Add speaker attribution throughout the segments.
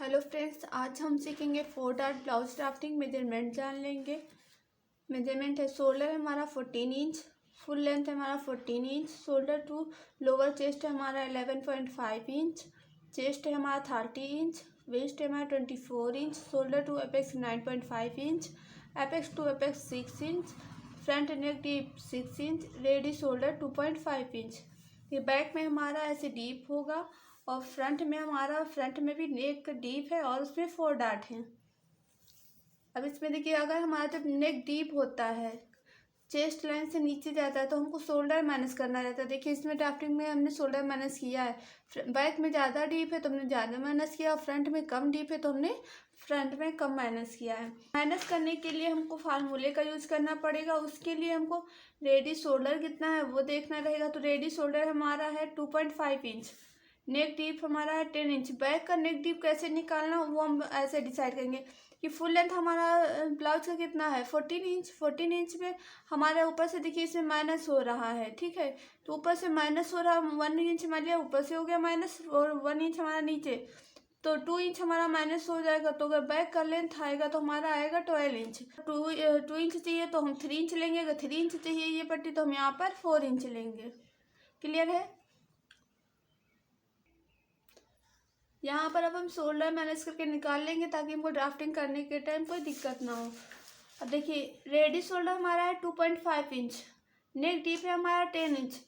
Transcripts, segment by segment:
Speaker 1: Hello friends, आज हम सीखेंगे 4 डार्ट ब्लाउज ड्राफ्टिंग। मेजरमेंट जान लेंगे। मेजरमेंट है, शोल्डर है हमारा 14 इंच, फुल लेंथ है हमारा 14 inch, shoulder to lower chest है हमारा 11.5 इंच, चेस्ट है हमारा 30 इंच, वेस्ट है हमारा 24 inch, shoulder to apex 9.5 inch, apex to apex 6 inch, front neck deep 6 inch, ready shoulder 2.5 inch. ये बैक में हमारा ऐसे डीप होगा और फ्रंट में भी नेक डीप है और उसमें 4 डार्ट हैं। अब इसमें देखिए, अगर हमारा जब नेक डीप होता है, चेस्ट लाइन से नीचे जाता है, तो हमको शोल्डर माइनस करना रहता है। देखिए इसमें ड्राफ्टिंग में हमने शोल्डर माइनस किया है। बैक में ज़्यादा डीप है तो हमने ज़्यादा माइनस किया, और फ्रंट में कम डीप है तो हमने फ्रंट में कम माइनस किया है। माइनस करने के लिए हमको फार्मूले का यूज़ करना पड़ेगा। उसके लिए हमको रेडी शोल्डर कितना है वो देखना रहेगा। तो रेडी शोल्डर हमारा है 2.5 इंच, नेक डीप हमारा है 10 इंच। बैक का नेक डीप कैसे निकालना वो हम ऐसे डिसाइड करेंगे कि फुल लेंथ हमारा ब्लाउज का कितना है 14 इंच। 14 इंच में हमारे ऊपर से देखिए इसमें माइनस हो रहा है, ठीक है। तो ऊपर से माइनस हो रहा, 1 इंच मान लिया ऊपर से हो गया माइनस, और 1 इंच हमारा नीचे, तो 2 इंच हमारा माइनस हो जाएगा। तो अगर बैक का लेंथ आएगा तो हमारा आएगा 12 इंच। 2 इंच चाहिए तो हम 3 इंच लेंगे। अगर 3 इंच चाहिए ये पट्टी तो हम यहाँ पर 4 इंच लेंगे। क्लियर है। यहाँ पर अब हम शोल्डर मैनेज करके निकाल लेंगे ताकि हमको ड्राफ्टिंग करने के टाइम कोई दिक्कत ना हो। अब देखिए, रेडी शोल्डर हमारा है 2.5 इंच, नेक डीप है हमारा 10 इंच,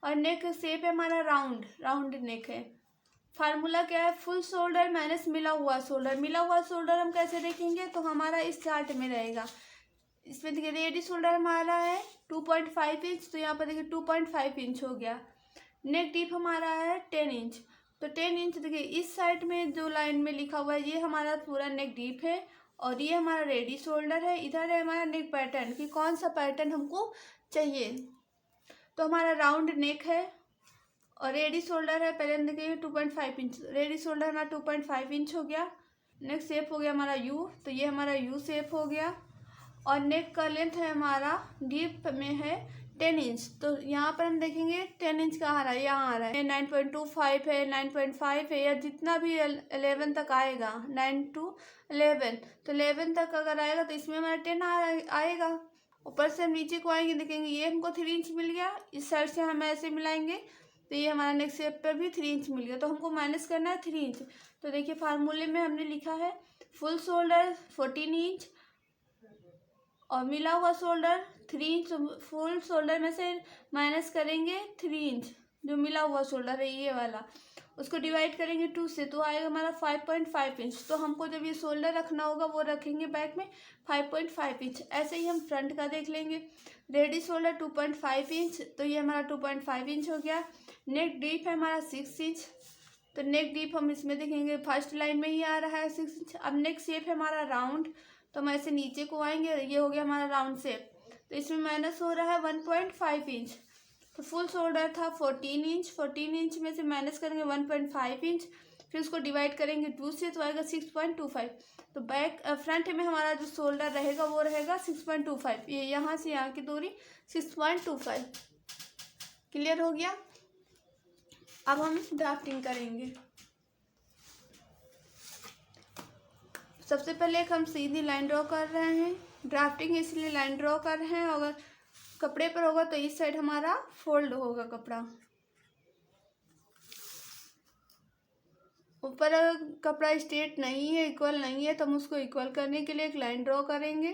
Speaker 1: और नेक शेप है हमारा राउंड नेक है। फार्मूला क्या है, फुल शोल्डर माइनस मिला हुआ शोल्डर। मिला हुआ शोल्डर हम कैसे देखेंगे, तो हमारा इस चार्ट में रहेगा। इसमें देखिए रेडी शोल्डर हमारा है 2.5 इंच, तो यहाँ पर देखिए 2.5 इंच हो गया। नेक डीप हमारा है 10 इंच, तो 10 इंच देखिए इस साइड में जो लाइन में लिखा हुआ है ये हमारा पूरा नेक डीप है, और ये हमारा रेडी शोल्डर है। इधर है हमारा नेक पैटर्न कि कौन सा पैटर्न हमको चाहिए। तो हमारा राउंड नेक है और रेडी शोल्डर है। पहले हम देखिए 2.5 इंच, रेडी शोल्डर हमारा 2.5 इंच हो गया। नेक शेप हो गया हमारा यू, तो ये हमारा यू शेप हो गया। और नेक का लेंथ है हमारा डीप में है 10 इंच, तो यहाँ पर हम देखेंगे 10 इंच कहाँ आ रहा है, यहाँ आ रहा है। 9.25 है, 9.5 है, या जितना भी 11 तक आएगा, 9 to 11, तो 11 तक अगर आएगा तो इसमें हमारा 10 आएगा। ऊपर से हम नीचे को आएंगे, देखेंगे ये हमको 3 इंच मिल गया। इस साइड से हम ऐसे मिलाएंगे तो ये हमारा नेक्स्ट शेप पर भी 3 इंच मिल गया। तो हमको माइनस करना है 3 इंच। तो देखिए फार्मूले में हमने लिखा है फुल शोल्डर 14 इंच और मिला हुआ शोल्डर 3 इंच। फुल शोल्डर में से माइनस करेंगे 3 इंच, जो मिला हुआ शोल्डर है ये वाला, उसको डिवाइड करेंगे 2 से, तो आएगा हमारा 5.5 इंच। तो हमको जब ये शोल्डर रखना होगा वो रखेंगे बैक में 5.5 इंच। ऐसे ही हम फ्रंट का देख लेंगे। रेडी शोल्डर 2.5 इंच, तो ये हमारा 2.5 इंच हो गया। नेक डीप है हमारा 6 इंच, तो नेक डीप हम इसमें देखेंगे फर्स्ट लाइन में ही आ रहा है 6 इंच। अब नेक शेप है हमारा राउंड, तो हम ऐसे नीचे को आएंगे, ये हो गया हमारा राउंड शेप, तो इसमें माइनस हो रहा है 1.5 इंच। तो फुल शोल्डर था 14 इंच, 14 इंच में से माइनस करेंगे 1.5 इंच, फिर उसको डिवाइड करेंगे 2 से, तो आएगा 6.25। तो बैक फ्रंट में हमारा जो शोल्डर रहेगा वो रहेगा 6.25। ये यहाँ से यहाँ की दूरी 6.25। क्लियर हो गया। अब हम ड्राफ्टिंग करेंगे। सबसे पहले एक हम सीधी लाइन ड्रॉ कर रहे हैं। ड्राफ्टिंग इसलिए लाइन ड्रॉ कर रहे हैं, अगर कपड़े पर होगा तो इस साइड हमारा फोल्ड होगा कपड़ा। ऊपर अगर कपड़ा स्ट्रेट नहीं है, इक्वल नहीं है, तो हम उसको इक्वल करने के लिए एक लाइन ड्रॉ करेंगे।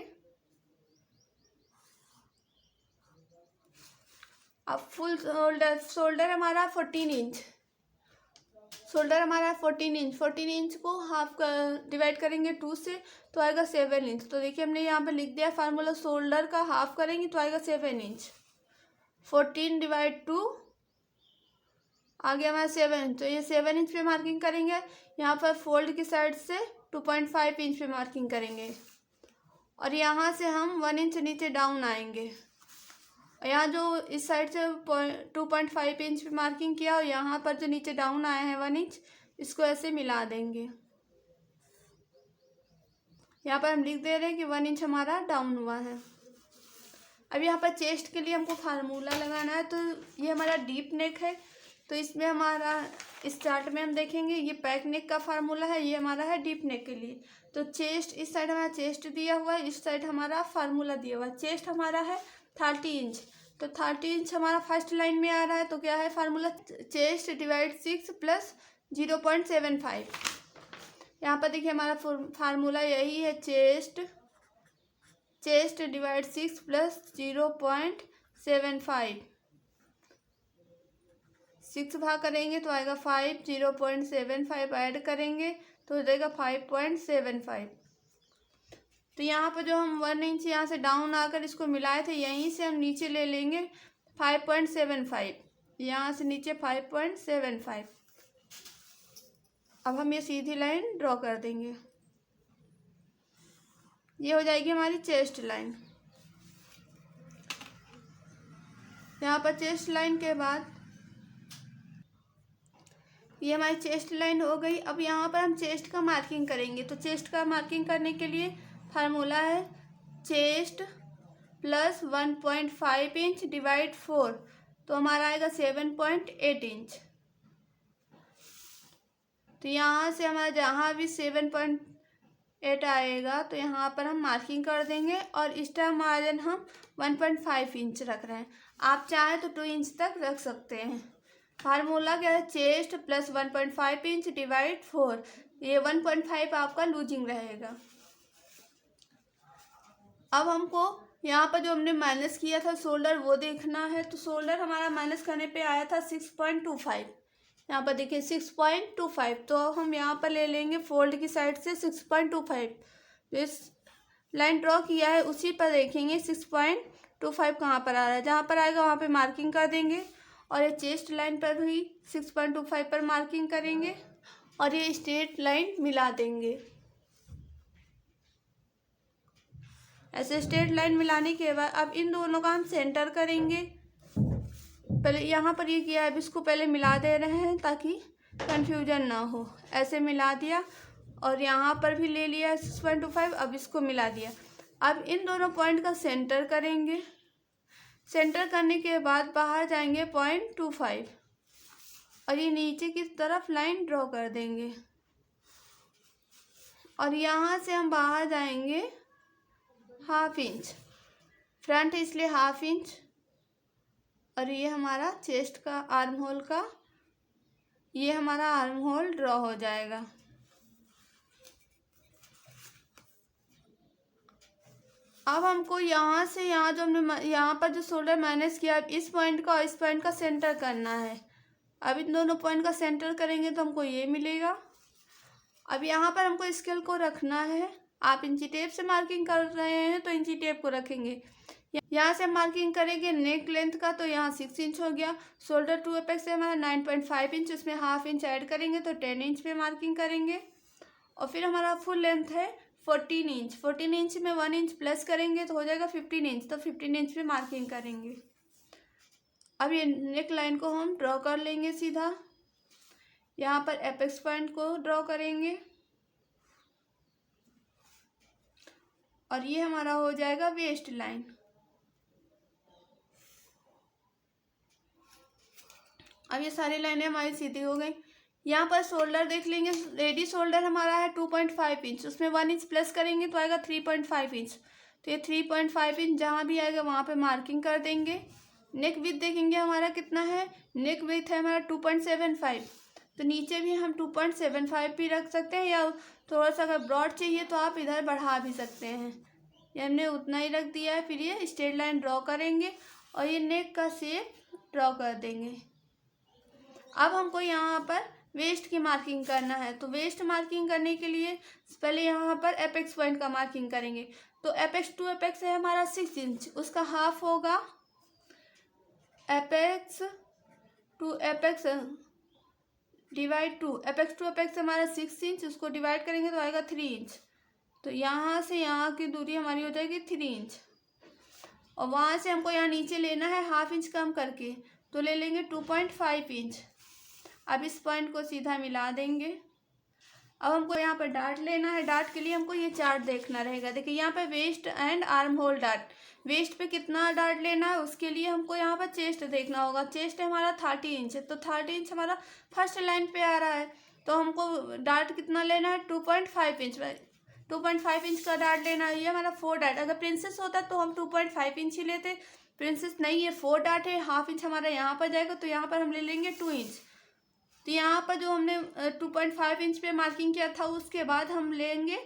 Speaker 1: अब फुल शोल्डर हमारा 14 इंच, शोल्डर हमारा 14 इंच, 14 इंच को हाफ डिवाइड करेंगे 2 से, तो आएगा 7 इंच। तो देखिए हमने यहाँ पे लिख दिया फार्मूला, शोल्डर का हाफ करेंगे तो आएगा 7 इंच। 14 डिवाइड 2 आ गया हमारा 7 इंच, तो ये 7 इंच पे मार्किंग करेंगे। यहाँ पर फोल्ड की साइड से 2.5 इंच पे मार्किंग करेंगे, और यहाँ से हम 1 इंच नीचे डाउन आएंगे। यहाँ जो इस साइड से 2.5 इंच पे मार्किंग किया, और यहाँ पर जो नीचे डाउन आया है 1 इंच, इसको ऐसे मिला देंगे। यहाँ पर हम लिख दे रहे हैं कि 1 इंच हमारा डाउन हुआ है। अब यहाँ पर चेस्ट के लिए हमको फार्मूला लगाना है। तो ये हमारा डीप नेक है, तो इसमें हमारा इस चार्ट में हम देखेंगे ये बैक नेक का फार्मूला है, ये हमारा है डीप नेक के लिए। तो चेस्ट, इस साइड हमारा चेस्ट दिया हुआ है, इस साइड हमारा फार्मूला दिया हुआ है। चेस्ट हमारा है 30 इंच, तो 30 इंच हमारा फर्स्ट लाइन में आ रहा है। तो क्या है फार्मूला, चेस्ट डिवाइड 6 प्लस 0.75। यहाँ पर देखिए हमारा फार्मूला यही है, चेस्ट डिवाइड 6 प्लस 0.75। 6 भाग करेंगे तो आएगा 5, 0.75 ऐड करेंगे तो हो जाएगा 5.75। तो यहाँ पर जो हम 1 इंच यहाँ से डाउन आकर इसको मिलाए थे, यहीं से हम नीचे ले लेंगे 5.75, यहाँ से नीचे 5.75। अब हम ये सीधी लाइन ड्रॉ कर देंगे, ये हो जाएगी हमारी चेस्ट लाइन। यहाँ पर चेस्ट लाइन के बाद ये हमारी चेस्ट लाइन हो गई। अब यहाँ पर हम चेस्ट का मार्किंग करेंगे। तो चेस्ट का मार्किंग करने के लिए फार्मूला है चेस्ट प्लस 1.5 इंच डिवाइड 4, तो हमारा आएगा 7.8 इंच। तो यहाँ से हमारा जहाँ भी 7.8 आएगा तो यहाँ पर हम मार्किंग कर देंगे और एक्स्ट्रा मार्जिन हम 1.5 इंच रख रहे हैं। आप चाहें तो 2 इंच तक रख सकते हैं। फार्मूला क्या है, चेस्ट प्लस 1.5 इंच डिवाइड 4, ये 1.5 आपका लूजिंग रहेगा। अब हमको यहाँ पर जो हमने माइनस किया था शोल्डर वो देखना है। तो शोल्डर हमारा माइनस करने पे आया था 6.25, यहाँ पर देखिए 6.25। तो हम यहाँ पर ले लेंगे फोल्ड की साइड से 6.25। तो इस लाइन ड्रॉ किया है उसी पर देखेंगे 6.25 कहाँ पर आ रहा है, जहाँ पर आएगा वहाँ पे मार्किंग कर देंगे। और ये चेस्ट लाइन पर भी 6.25 पर मार्किंग करेंगे और ये स्ट्रेट लाइन मिला देंगे। ऐसे स्ट्रेट लाइन मिलाने के बाद अब इन दोनों का हम सेंटर करेंगे। पहले यहाँ पर ये किया है, अब इसको पहले मिला दे रहे हैं ताकि कंफ्यूजन ना हो। ऐसे मिला दिया और यहाँ पर भी ले लिया 6.25, अब इसको मिला दिया। अब इन दोनों पॉइंट का सेंटर करेंगे। सेंटर करने के बाद बाहर जाएंगे 0.25 और ये नीचे की तरफ लाइन ड्रॉ कर देंगे। और यहाँ से हम बाहर जाएंगे 1/2 इंच, फ्रंट इसलिए 1/2 इंच। और ये हमारा चेस्ट का आर्म होल का, ये हमारा आर्म होल ड्रॉ हो जाएगा। अब हमको यहाँ से यहाँ जो हमने यहाँ पर जो शोल्डर माइनस किया, अब इस पॉइंट का और इस पॉइंट का सेंटर करना है। अब इन दोनों पॉइंट का सेंटर करेंगे तो हमको ये मिलेगा। अब यहाँ पर हमको स्केल को रखना है। आप इंची टेप से मार्किंग कर रहे हैं तो इंची टेप को रखेंगे। यहाँ से मार्किंग करेंगे नेक लेंथ का, तो यहाँ 6 इंच हो गया। शोल्डर टू एपेक्स से हमारा 9.5 इंच, उसमें 1/2 इंच ऐड करेंगे तो 10 इंच पे मार्किंग करेंगे। और फिर हमारा फुल लेंथ है 14 इंच। 14 इंच में 1 इंच प्लस करेंगे तो हो जाएगा 15 इंच, तो 15 इंच पे मार्किंग करेंगे। अब ये नेक लाइन को हम ड्रॉ कर लेंगे सीधा। यहाँ पर एपेक्स पॉइंट को ड्रॉ करेंगे और ये हमारा हो जाएगा वेस्ट लाइन। अब ये सारी लाइनें हमारी सीधी हो गई। यहाँ पर शोल्डर देख लेंगे, रेडी शोल्डर हमारा है 2.5 इंच, उसमें 1 इंच प्लस करेंगे तो आएगा 3.5 इंच। तो ये 3.5 इंच जहाँ भी आएगा वहाँ पे मार्किंग कर देंगे। नेक विथ देखेंगे हमारा कितना है, नेक विथ है हमारा 2.75, तो नीचे भी हम 2.75 भी रख सकते हैं, या थोड़ा सा अगर ब्रॉड चाहिए तो आप इधर बढ़ा भी सकते हैं। ये हमने उतना ही रख दिया है। फिर ये स्ट्रेट लाइन ड्रॉ करेंगे और ये नेक का शेप ड्रॉ कर देंगे। अब हमको यहाँ पर वेस्ट की मार्किंग करना है। तो वेस्ट मार्किंग करने के लिए पहले यहाँ पर एपेक्स पॉइंट का मार्किंग करेंगे। तो एपेक्स टू एपेक्स है हमारा 6 इंच, उसका हाफ होगा apex to apex divide 2। Apex to apex हमारा 6 इंच, उसको डिवाइड करेंगे तो आएगा 3 इंच। तो यहाँ से यहाँ की दूरी हमारी हो जाएगी 3 इंच। और वहाँ से हमको यहाँ नीचे लेना है 1/2 इंच कम करके, तो ले लेंगे 2.5 इंच। अब इस पॉइंट को सीधा मिला देंगे अब हमको यहाँ पर डार्ट लेना है। डार्ट के लिए हमको ये चार्ट देखना रहेगा। देखिए यहाँ पे waist and arm hole dart, waist पे कितना डार्ट लेना है उसके लिए हमको यहाँ पर चेस्ट देखना होगा। चेस्ट हमारा 30 इंच है, तो 30 इंच हमारा फर्स्ट लाइन पे आ रहा है, तो हमको डार्ट कितना लेना है 2.5 इंच। 2.5 इंच का डार्ट लेना है। ये हमारा 4 डार्ट, अगर प्रिंसेस होता तो हम 2.5 इंच ही लेते, प्रिंसेस नहीं है, 4 डार्ट है, हाफ इंच हमारा यहाँ पर जाएगा, तो यहाँ पर हम ले लेंगे 2 इंच। तो यहाँ पर जो हमने 2.5 इंच पे मार्किंग किया था उसके बाद हम लेंगे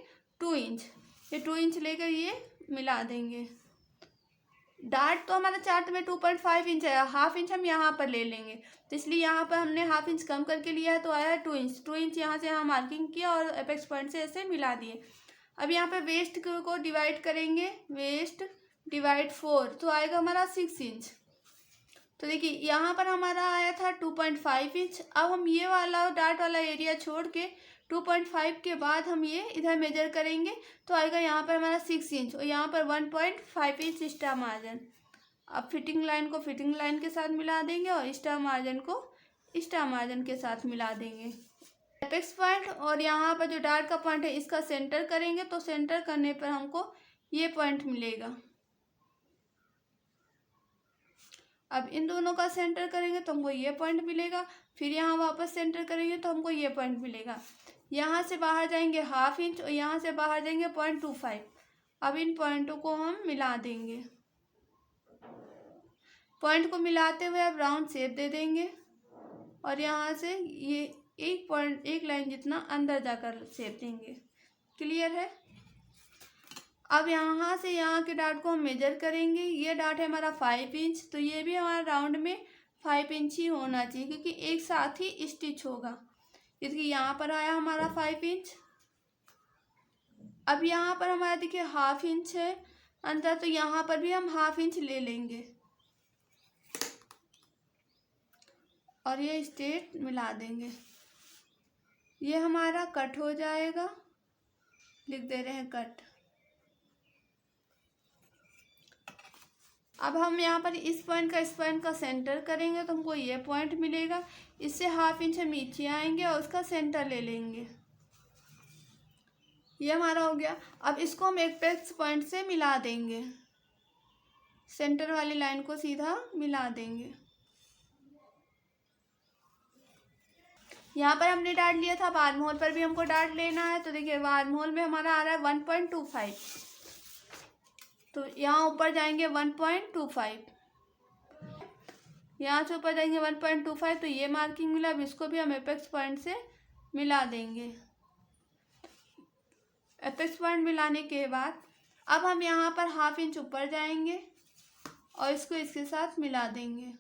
Speaker 1: 2 इंच। ये 2 इंच लेकर ये मिला देंगे। डार्ट तो हमारा चार्ट में 2.5 इंच है, हाफ इंच हम यहाँ पर ले लेंगे, तो इसलिए यहाँ पर हमने हाफ इंच कम करके लिया है, तो आया 2 इंच। 2 इंच यहाँ से यहाँ मार्किंग किया और एपेक्स पॉइंट से ऐसे मिला दिए। अब यहाँ पे वेस्ट को डिवाइड करेंगे, वेस्ट डिवाइड 4, तो आएगा हमारा 6 इंच। तो देखिए यहाँ पर हमारा आया था 2.5 इंच। अब हम ये वाला डार्ट वाला एरिया छोड़ के 2.5 के बाद हम ये इधर मेजर करेंगे, तो आएगा यहाँ पर हमारा 6 इंच और यहाँ पर 1.5 इंच एक्स्ट्रा मार्जिन। अब फिटिंग लाइन को फिटिंग लाइन के साथ मिला देंगे और एक्स्ट्रा मार्जिन को एक्स्ट्रा मार्जिन के साथ मिला देंगे। एपेक्स पॉइंट और यहाँ पर जो डार्ट का पॉइंट है इसका सेंटर करेंगे, तो सेंटर करने पर हमको ये पॉइंट मिलेगा। अब इन दोनों का सेंटर करेंगे तो हमको ये पॉइंट मिलेगा, फिर यहाँ वापस सेंटर करेंगे तो हमको ये पॉइंट मिलेगा। यहाँ से बाहर जाएंगे हाफ इंच और यहाँ से बाहर जाएंगे 0.25। अब इन पॉइंटों को हम मिला देंगे। पॉइंट को मिलाते हुए अब राउंड शेप दे देंगे और यहाँ से ये एक लाइन जितना अंदर जाकर शेप देंगे। क्लियर है। अब यहाँ से यहाँ के डार्ट को हम मेजर करेंगे। ये डार्ट है हमारा 5 इंच, तो ये भी हमारा राउंड में 5 इंच ही होना चाहिए क्योंकि एक साथ ही स्टिच होगा। इसलिए यहाँ पर आया हमारा 5 इंच। अब यहाँ पर हमारा देखिए हाफ इंच है अंदर, तो यहाँ पर भी हम हाफ इंच ले लेंगे और ये स्ट्रेट मिला देंगे। ये हमारा कट हो जाएगा, लिख दे रहे हैं कट। अब हम यहाँ पर इस पॉइंट का सेंटर करेंगे तो हमको ये पॉइंट मिलेगा। इससे हाफ इंच हम नीचे आएंगे और उसका सेंटर ले लेंगे। ये हमारा हो गया। अब इसको हम एपेक्स पॉइंट से मिला देंगे, सेंटर वाली लाइन को सीधा मिला देंगे। यहाँ पर हमने डार्ट लिया था, अब आर्म होल पर भी हमको डार्ट लेना है। तो देखिए आर्म होल में हमारा आ रहा है 1.25, तो यहाँ ऊपर जाएंगे 1.25, यहाँ से ऊपर जाएंगे 1.25, तो ये मार्किंग मिला। अब इसको भी हम एपेक्स पॉइंट से मिला देंगे। एपेक्स पॉइंट मिलाने के बाद अब हम यहाँ पर हाफ इंच ऊपर जाएंगे और इसको इसके साथ मिला देंगे।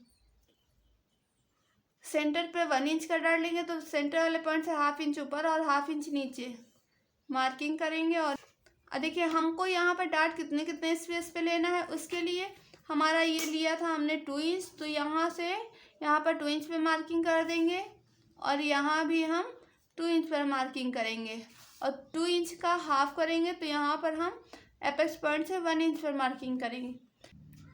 Speaker 1: सेंटर पे 1 इंच का डार्ट लेंगे, तो सेंटर वाले पॉइंट से हाफ इंच ऊपर और हाफ इंच नीचे मार्किंग करेंगे। और देखिए हमको यहाँ पर डार्ट कितने कितने स्पेस पे लेना है, उसके लिए हमारा ये लिया था हमने 2 इंच, तो यहाँ से यहाँ पर 2 इंच पे मार्किंग कर देंगे और यहाँ भी हम 2 इंच पर मार्किंग करेंगे और 2 इंच का हाफ करेंगे, तो यहाँ पर हम एपेक्स पॉइंट से 1 इंच पर मार्किंग करेंगे।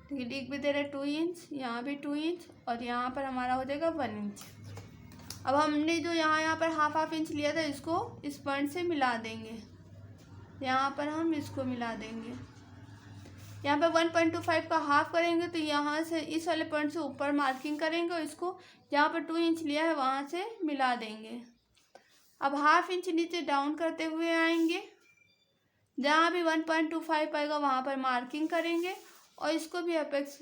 Speaker 1: देखिए लिख भी दे रहे 2 इंच, यहाँ भी 2 इंच और यहाँ पर हमारा हो जाएगा 1 इंच। अब हमने जो यहाँ पर हाफ इंच लिया था इसको इस पॉइंट से मिला देंगे। यहाँ पर हम इसको मिला देंगे। यहाँ पर 1.25 का हाफ करेंगे, तो यहाँ से इस वाले पॉइंट से ऊपर मार्किंग करेंगे और इसको जहाँ पर 2 इंच लिया है वहाँ से मिला देंगे। अब हाफ इंच नीचे डाउन करते हुए आएंगे, जहाँ भी 1.25 आएगा वहाँ पर मार्किंग करेंगे और इसको भी एपेक्स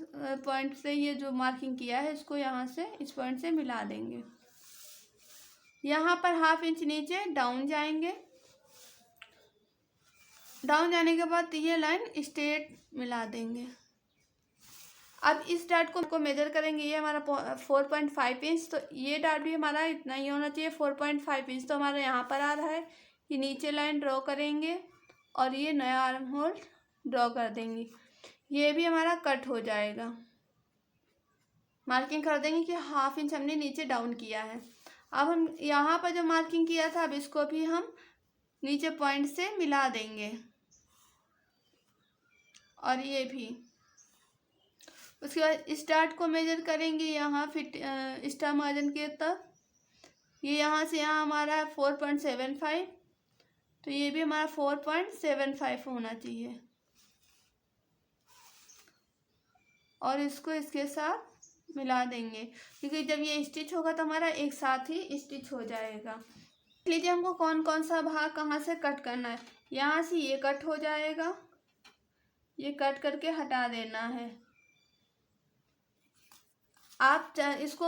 Speaker 1: पॉइंट से ये जो मार्किंग किया है इसको यहाँ से इस पॉइंट से मिला देंगे। यहाँ पर हाफ इंच नीचे डाउन जाएंगे। डाउन जाने के बाद ये लाइन स्ट्रेट मिला देंगे। अब इस डार्ट को मेजर करेंगे। ये हमारा 4.5 इंच, तो ये डार्ट भी हमारा इतना ही होना चाहिए 4.5 इंच। तो हमारा यहाँ पर आ रहा है, ये नीचे लाइन ड्रॉ करेंगे और ये नया आर्म होल ड्रॉ कर देंगे। ये भी हमारा कट हो जाएगा। मार्किंग कर देंगे कि हाफ इंच हमने नीचे डाउन किया है। अब हम यहाँ पर जो मार्किंग किया था अब इसको भी हम नीचे पॉइंट से मिला देंगे और ये भी। उसके बाद इस डार्ट को मेजर करेंगे यहाँ फिट स्टार मार्जिन के तक। ये यहाँ से यहाँ हमारा है 4.75 तो ये भी हमारा 4.75 होना चाहिए। और इसको इसके साथ मिला देंगे, क्योंकि जब ये स्टिच होगा तो हमारा एक साथ ही स्टिच हो जाएगा। देख लीजिए हमको कौन कौन सा भाग कहाँ से कट करना है। यहाँ से ये कट हो जाएगा, ये कट करके हटा देना है। आप इसको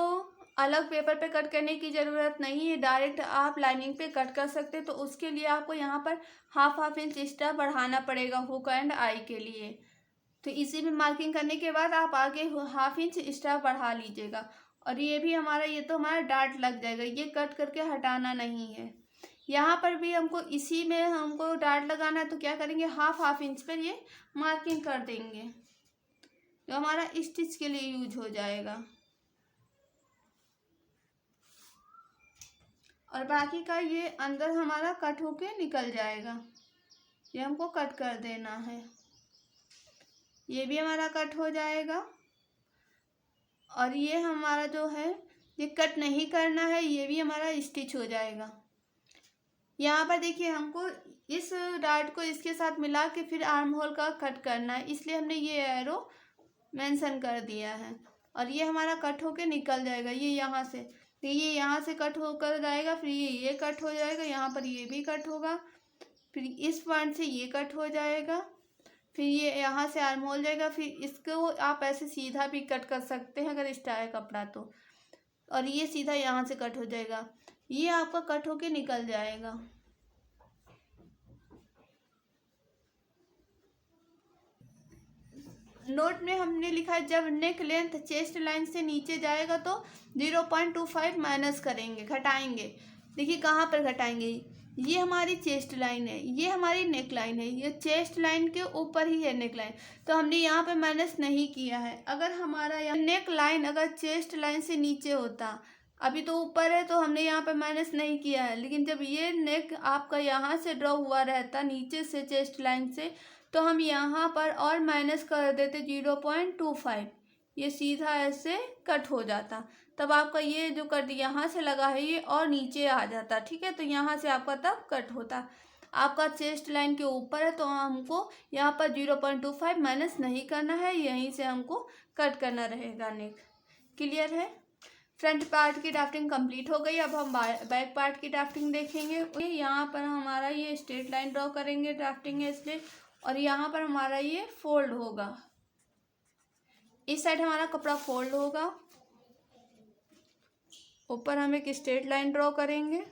Speaker 1: अलग पेपर पे कट करने की ज़रूरत नहीं है, डायरेक्ट आप लाइनिंग पे कट कर सकते। तो उसके लिए आपको यहाँ पर हाफ इंच एक्स्ट्रा बढ़ाना पड़ेगा हुक एंड आई के लिए। तो इसी में मार्किंग करने के बाद आप आगे हाफ इंच एक्स्ट्रा बढ़ा लीजिएगा। और ये भी हमारा, ये तो हमारा डार्ट लग जाएगा, ये कट करके हटाना नहीं है। यहाँ पर भी हमको इसी में हमको डार्ट लगाना है, तो क्या करेंगे, हाफ इंच पर ये मार्किंग कर देंगे, जो हमारा स्टिच के लिए यूज हो जाएगा। और बाकी का ये अंदर हमारा कट होके निकल जाएगा, ये हमको कट कर देना है। ये भी हमारा कट हो जाएगा। और ये हमारा जो है ये कट नहीं करना है, ये भी हमारा स्टिच हो जाएगा। यहाँ पर देखिए हमको इस डार्ट को इसके साथ मिला के फिर आर्म होल का कट करना है, इसलिए हमने ये एरो मेंशन कर दिया है। और ये हमारा कट होके निकल जाएगा, ये यहाँ से, तो ये यहाँ से कट होकर जाएगा, फिर ये कट हो जाएगा, यहाँ पर ये भी कट होगा, फिर इस पॉइंट से ये कट हो जाएगा, फिर ये यहाँ से आर्म होल जाएगा। फिर इसको आप ऐसे सीधा भी कट कर सकते हैं अगर एक्स्ट्रा है कपड़ा तो। और ये सीधा यहाँ से कट हो जाएगा, ये आपका कट होके निकल जाएगा। नोट में हमने लिखा है जब नेक लेंथ चेस्ट लाइन से नीचे जाएगा तो 0.25 माइनस करेंगे, घटाएंगे। देखिए कहाँ पर घटाएंगे, ये हमारी चेस्ट लाइन है, ये हमारी नेक लाइन है, ये चेस्ट लाइन के ऊपर ही है नेक लाइन, तो हमने यहाँ पे माइनस नहीं किया है। अगर हमारा यहाँ नेक लाइन अगर चेस्ट लाइन से नीचे होता, अभी तो ऊपर है तो हमने यहाँ पे माइनस नहीं किया है, लेकिन जब ये नेक आपका यहाँ से ड्रॉ हुआ रहता नीचे से चेस्ट लाइन से, तो हम यहाँ पर और माइनस कर देते 0.25, ये सीधा ऐसे कट हो जाता। तब आपका ये जो कट यहाँ से लगा है ये और नीचे आ जाता, ठीक है। तो यहाँ से आपका तब कट होता। आपका चेस्ट लाइन के ऊपर है तो हमको यहाँ पर 0.25 माइनस नहीं करना है, यहीं से हमको कट करना रहेगा नेक। क्लियर है। फ्रंट पार्ट की ड्राफ्टिंग कंप्लीट हो गई। अब हम बैक पार्ट की ड्राफ्टिंग देखेंगे। यहाँ पर हमारा ये स्ट्रेट लाइन ड्रॉ करेंगे, ड्राफ्टिंग है इसलिए। और यहाँ पर हमारा ये फोल्ड होगा, इस साइड हमारा कपड़ा फोल्ड होगा। ऊपर हम एक स्ट्रेट लाइन ड्रॉ करेंगे।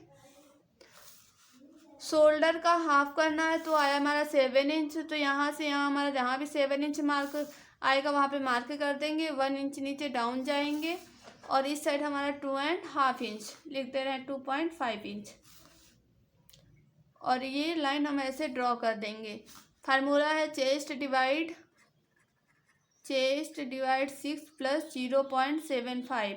Speaker 1: शोल्डर का हाफ करना है तो आया हमारा 7 इंच, तो यहाँ से यहाँ हमारा जहाँ भी 7 इंच मार्क आएगा वहाँ पे मार्क कर देंगे। 1 इंच नीचे डाउन जाएंगे और इस साइड हमारा 2.5 इंच लिखते रहे, 2.5 इंच। और ये लाइन हम ऐसे ड्रॉ कर देंगे। फार्मूला है चेस्ट डिवाइड 6 प्लस 0.75।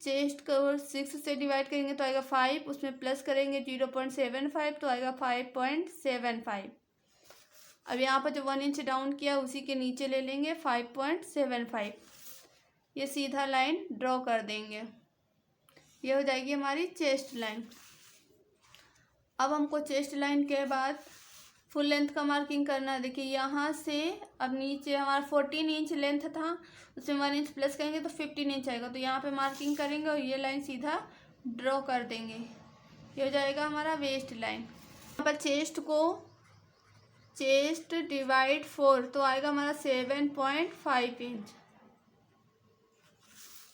Speaker 1: चेस्ट को 6 से डिवाइड करेंगे तो आएगा 5, उसमें प्लस करेंगे 0.75 तो आएगा 5.75। अब यहाँ पर जो 1 इंच डाउन किया उसी के नीचे ले लेंगे 5.75। ये सीधा लाइन ड्रॉ कर देंगे, ये हो जाएगी हमारी चेस्ट लाइन। अब हमको चेस्ट लाइन के बाद फुल लेंथ का मार्किंग करना है। देखिए यहाँ से अब नीचे हमारा 14 इंच लेंथ था, उसमें 1 इंच प्लस करेंगे तो 15 इंच आएगा, तो यहाँ पे मार्किंग करेंगे और ये लाइन सीधा ड्रॉ कर देंगे। ये हो जाएगा हमारा वेस्ट लाइन। यहाँ पर चेस्ट डिवाइड 4 तो आएगा हमारा 7.5 इंच।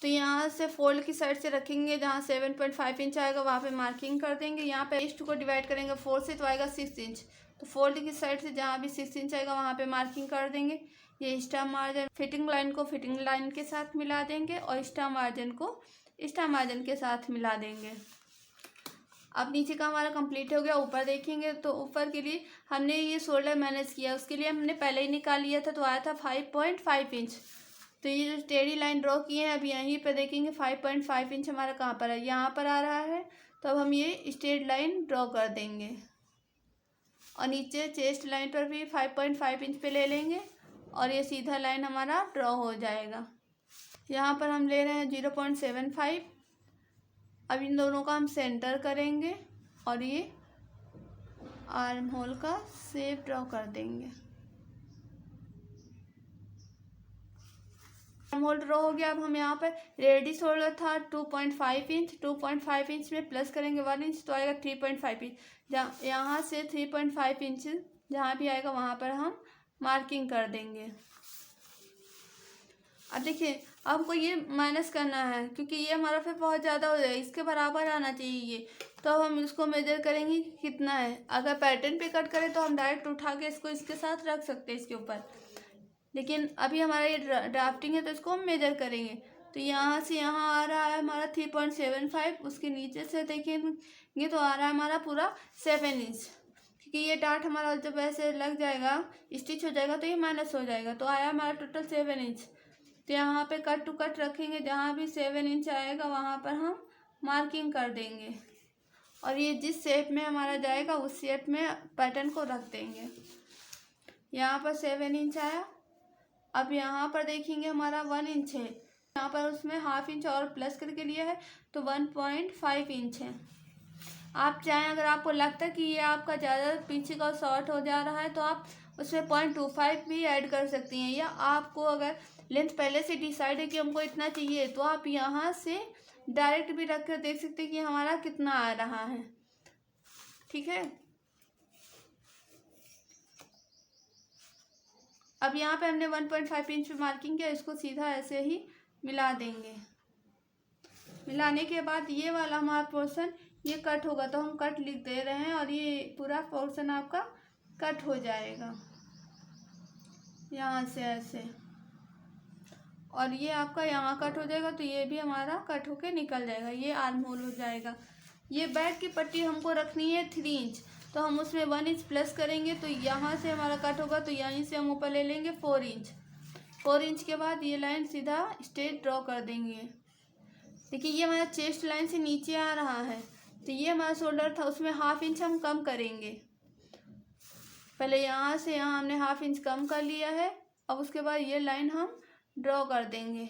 Speaker 1: तो यहाँ से फोल्ड की साइड से रखेंगे, जहाँ 7.5 इंच आएगा वहाँ पे मार्किंग कर देंगे। यहाँ पे चेस्ट को डिवाइड करेंगे 4 से तो आएगा 6 इंच, तो फोल्ड की साइड से जहाँ भी 6 इंच आएगा वहाँ पे मार्किंग कर देंगे। ये स्टार मार्जिन, फिटिंग लाइन को फिटिंग लाइन के साथ मिला देंगे और स्टार मार्जिन को स्टार मार्जिन के साथ मिला देंगे। अब नीचे का हमारा कंप्लीट हो गया। ऊपर देखेंगे तो ऊपर के लिए हमने ये शोल्डर मैनेज किया, उसके लिए हमने पहले ही निकाल लिया था, तो आया था 5.5 इंच। तो ये जो टेढ़ी लाइन ड्रॉ किए हैं अब यहीं पे देखेंगे 5.5 इंच हमारा कहाँ पर है, यहाँ पर आ रहा है। तो अब हम ये स्ट्रेट लाइन ड्रॉ कर देंगे और नीचे चेस्ट लाइन पर भी 5.5 इंच पे ले लेंगे और ये सीधा लाइन हमारा ड्रॉ हो जाएगा। यहाँ पर हम ले रहे हैं 0.75। अब इन दोनों का हम सेंटर करेंगे और ये आर्म होल का शेप ड्रॉ कर देंगे। आर्म होल ड्रॉ हो गया। अब हम यहाँ पर रेडी शोल्डर था 2.5 इंच, 2.5 इंच में प्लस करेंगे 1 इंच तो आएगा 3.5 इंच। जहाँ यहाँ से 3.5 इंच जहाँ भी आएगा वहाँ पर हम मार्किंग कर देंगे। अब देखिए आपको ये माइनस करना है क्योंकि ये हमारा फिर बहुत ज़्यादा हो जाएगा, इसके बराबर आना चाहिए ये। तो अब हम इसको मेजर करेंगे कितना है। अगर पैटर्न पे कट करें तो हम डायरेक्ट उठा के इसको इसके साथ रख सकते हैं इसके ऊपर, लेकिन अभी हमारा ये ड्राफ्टिंग है तो इसको हम मेजर करेंगे। तो यहाँ से यहाँ आ रहा है हमारा 3.75, उसके नीचे से देखेंगे तो आ रहा है हमारा पूरा 7 इंच, क्योंकि ये डार्ट हमारा जब ऐसे लग जाएगा स्टिच हो जाएगा तो ये माइनस हो जाएगा। तो आया हमारा टोटल 7 इंच। तो यहाँ पे कट टू कट रखेंगे, जहाँ भी 7 इंच आएगा वहाँ पर हम मार्किंग कर देंगे और ये जिस शेप में हमारा जाएगा उस शेप में पैटर्न को रख देंगे। यहाँ पर 7 इंच आया। अब यहाँ पर देखेंगे हमारा 1 इंच है, यहाँ पर उसमें हाफ इंच और प्लस करके लिया है तो 1.5 इंच है। आप चाहें, अगर आपको लगता है कि ये आपका ज़्यादा पीछे का शॉर्ट हो जा रहा है तो आप उसमें 0.25 भी ऐड कर सकती हैं, या आपको अगर लेंथ पहले से डिसाइड है कि हमको इतना चाहिए तो आप यहाँ से डायरेक्ट भी रख कर देख सकते हैं कि हमारा कितना आ रहा है। ठीक है। अब यहाँ पे हमने 1.5 इंच पे मार्किंग किया, इसको सीधा ऐसे ही मिला देंगे। मिलाने के बाद ये वाला हमारा पोर्शन ये कट होगा तो हम कट लिख दे रहे हैं और ये पूरा पोर्शन आपका कट हो जाएगा यहाँ से ऐसे, और ये आपका यहाँ कट हो जाएगा तो ये भी हमारा कट होके निकल जाएगा। ये आर्म होल हो जाएगा। ये बैक की पट्टी हमको रखनी है 3 इंच, तो हम उसमें 1 इंच प्लस करेंगे तो यहाँ से हमारा कट होगा तो यहीं से हम ऊपर ले लेंगे 4 इंच। 4 इंच के बाद ये लाइन सीधा स्ट्रेट ड्रॉ कर देंगे। देखिए ये हमारा चेस्ट लाइन से नीचे आ रहा है तो ये हमारा शोल्डर था, उसमें हाफ इंच हम कम करेंगे। पहले यहाँ से यहाँ हमने हाफ इंच कम कर लिया है। अब उसके बाद ये लाइन हम ड्रॉ कर देंगे।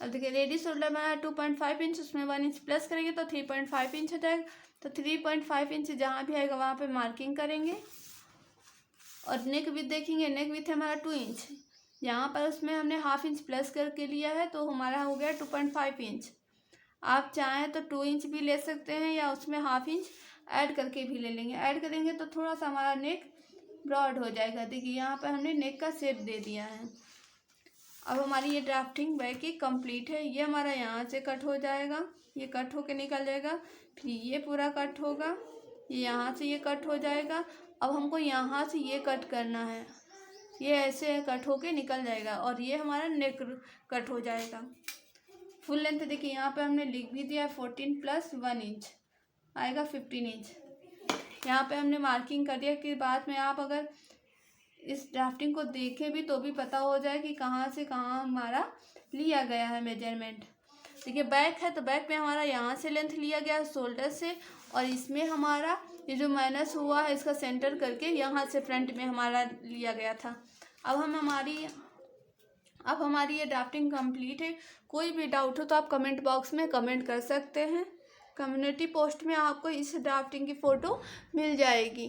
Speaker 1: अब देखिए रेडी शोल्डर हमारा 2.5 इंच, उसमें 1 इंच प्लस करेंगे तो 3.5 इंच हो जाएगा। तो 3.5 इंच जहाँ भी आएगा वहाँ पे मार्किंग करेंगे। और नेक विथ देखेंगे, नेक विथ हमारा 2 इंच, यहाँ पर उसमें हमने हाफ इंच प्लस करके लिया है तो हमारा हो गया 2.5 इंच। आप चाहें तो 2 इंच भी ले सकते हैं या उसमें हाफ इंच ऐड करके भी ले लेंगे। ऐड करेंगे तो थोड़ा सा हमारा नेक ब्रॉड हो जाएगा। देखिए यहाँ पर हमने नेक का शेप दे दिया है। अब हमारी ये ड्राफ्टिंग बैक की कंप्लीट है। ये हमारा यहाँ से कट हो जाएगा, ये कट होके निकल जाएगा, फिर ये पूरा कट होगा, ये यहाँ से ये कट हो जाएगा। अब हमको यहाँ से ये कट करना है, ये ऐसे कट होके निकल जाएगा और ये हमारा नेक कट हो जाएगा। फुल लेंथ देखिए यहाँ पे हमने लिख भी दिया 14 + 1 इंच आएगा 15 इंच। यहाँ पे हमने मार्किंग कर दिया कि बाद में आप अगर इस ड्राफ्टिंग को देखें भी तो भी पता हो जाए कि कहाँ से कहाँ हमारा लिया गया है मेजरमेंट। देखिए बैक है तो बैक में हमारा यहाँ से लेंथ लिया गया शोल्डर से, और इसमें हमारा ये जो माइनस हुआ है इसका सेंटर करके यहाँ से फ्रंट में हमारा लिया गया था। अब हमारी ये ड्राफ्टिंग कंप्लीट है। कोई भी डाउट हो तो आप कमेंट बॉक्स में कमेंट कर सकते हैं। कम्युनिटी पोस्ट में आपको इस ड्राफ्टिंग की फ़ोटो मिल जाएगी।